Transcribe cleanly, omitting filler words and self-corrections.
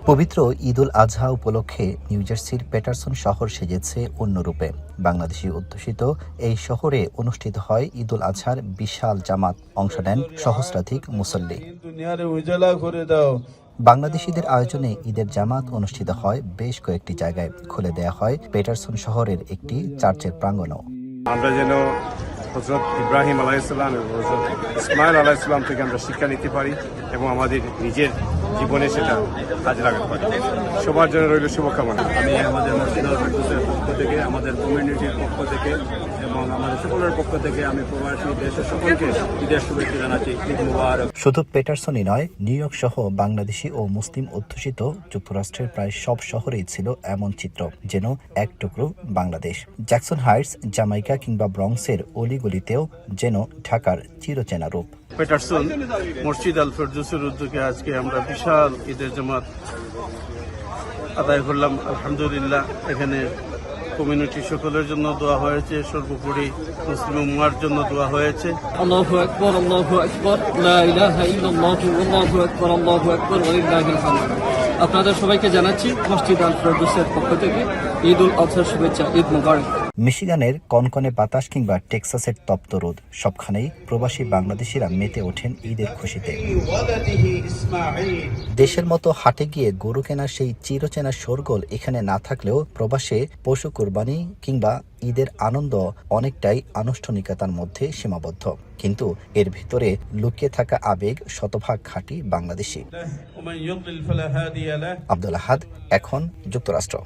পবিত্র ঈদ উল আজহা উপলক্ষে নিউ জার্সির পেটারসন শহর সেজেছে অন্যরূপে। বাংলাদেশি অধ্যুষিত এই শহরে অনুষ্ঠিত হয় ঈদ উল আজহার বিশাল জামাত। অংশ নেন সহস্রাধিক মুসল্লি। বাংলাদেশিদের আয়োজনে ঈদের জামাত অনুষ্ঠিত হয় বেশ কয়েকটি জায়গায়। খুলে দেয়া হয় পেটারসন শহরের একটি চার্চের প্রাঙ্গণও। আমরা যেন হযরত ইব্রাহিম আলাইহিসসালাম এবং হযরত ইসমাইল আলাইহিসসালাম থেকে আমরা শিক্ষা নিতে পারি এবং আমাদের নিজের জীবনে সেটা কাজে লাগাতে পারি। সবার জন্য রইল শুভকামনা। আমি আমাদের মসজিদ আল ফেরদৌসের পক্ষ থেকে, আমাদের কমিউনিটির পক্ষ থেকে এবং আমাদের সকলের পক্ষ থেকে আমি প্রবাসী দেশের সকলকে ঈদের শুভেচ্ছা জানাচ্ছি। ঈদ মুবারক। শুধু পেটারসনই নয়, নিউ ইয়র্ক সহ বাংলাদেশি ও মুসলিম অধ্যুষিত যুক্তরাষ্ট্রের প্রায় সব শহরেই ছিল এমন চিত্র, যেন এক টুকরো বাংলাদেশ। জ্যাকসন হাইটস, জামাইকা কিংবা ব্রঙ্কসের অলিগলিতেও যেন ঢাকার চিরচেনা রূপ। পেটারসন মসজিদ আল ফেরদৌসের উদ্যোগে আজকে আমরা বিশাল ঈদের জামাত আদায় করলাম। আলহামদুলিল্লাহ, এখানে কমিউনিটি সকলের জন্য দোয়া হয়েছে, সর্বোপরি মুসলিম উম্মার জন্য দোয়া হয়েছে। আল্লাহু আকবার, আল্লাহু আকবার, লা ইলাহা ইল্লাল্লাহু, আল্লাহু আকবার, আল্লাহু আকবার, ওয়া লিল্লাহিল হামদ। আপনাদের সবাইকে জানাচ্ছি মসজিদ আল ফেরদৌসের পক্ষ থেকে ঈদ উল আজহার শুভেচ্ছা। ঈদ মুবারক। মিশিগানের কনকনে বাতাস কিংবা টেক্সাসের তপ্ত রোদ, সবখানেই প্রবাসী বাংলাদেশিরা মেতে ওঠেন ঈদের খুশিতে। দেশের মতো হাটে গিয়ে গরু কেনার সেই চিরচেনা শোরগোল এখানে না থাকলেও প্রবাসে পশু কোরবানি কিংবা ঈদের আনন্দ অনেকটাই আনুষ্ঠানিকতার মধ্যে সীমাবদ্ধ, কিন্তু এর ভিতরে লুকিয়ে থাকা আবেগ শতভাগ খাঁটি বাংলাদেশি। আব্দুল আহাদ, এখন, যুক্তরাষ্ট্র।